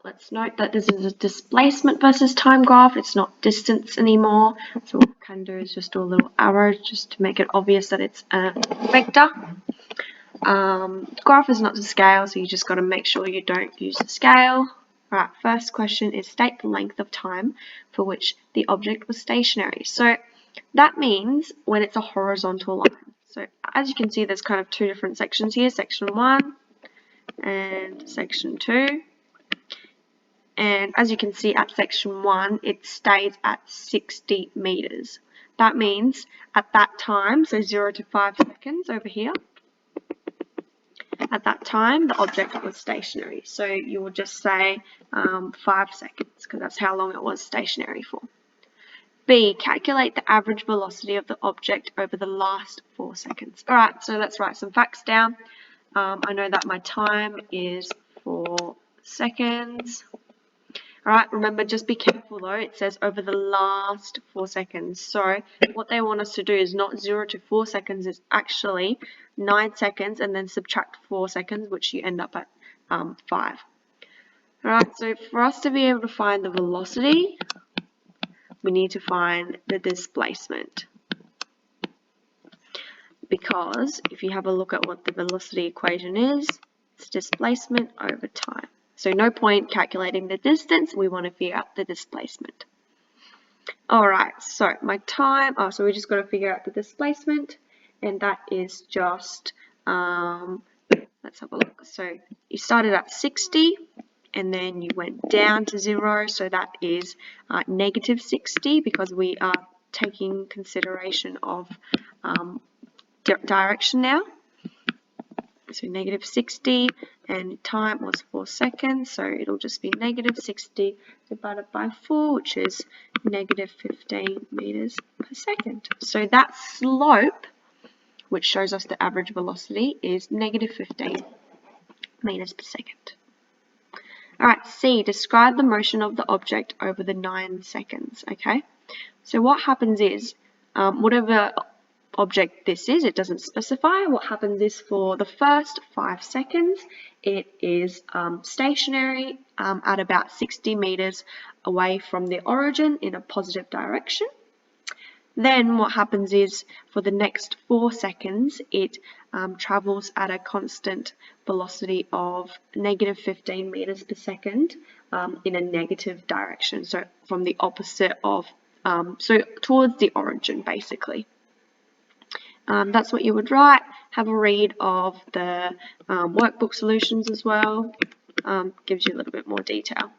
let's note that this is a displacement versus time graph. It's not distance anymore. So what we can do is just do a little arrow just to make it obvious that it's a vector. Graph is not to scale, so you just got to make sure you don't use the scale. Alright, first question is state the length of time for which the object was stationary. So that means when it's a horizontal line. So as you can see, there's kind of two different sections here, section 1 and section 2. And as you can see at section 1, it stays at 60 meters. That means at that time, so 0 to 5 seconds over here, at that time, the object was stationary. So you will just say 5 seconds because that's how long it was stationary for. B, calculate the average velocity of the object over the last 4 seconds. All right, so let's write some facts down. I know that my time is 4 seconds. All right, remember, just be careful though. It says over the last 4 seconds. So what they want us to do is not 0 to 4 seconds, it's actually 9 seconds and then subtract 4 seconds, which you end up at 5. All right, so for us to be able to find the velocity, we need to find the displacement. Because if you have a look at what the velocity equation is, it's displacement over time. So no point calculating the distance, we want to figure out the displacement. Alright, so my time, so we just got to figure out the displacement, and that is just, let's have a look. So you started at 60, and then you went down to 0, so that is negative 60, because we are taking consideration of direction now. So negative 60, and time was 4 seconds, so it'll just be negative 60 divided by 4, which is negative 15 meters per second. So that slope, which shows us the average velocity, is negative 15 meters per second. Alright, C, describe the motion of the object over the 9 seconds, okay? So what happens is, whatever object this is, it doesn't specify. What happens is for the first 5 seconds, it is stationary at about 60 meters away from the origin in a positive direction. Then what happens is for the next 4 seconds, it travels at a constant velocity of negative 15 meters per second in a negative direction. So from the opposite of, so towards the origin basically. That's what you would write. Have a read of the workbook solutions as well. Gives you a little bit more detail.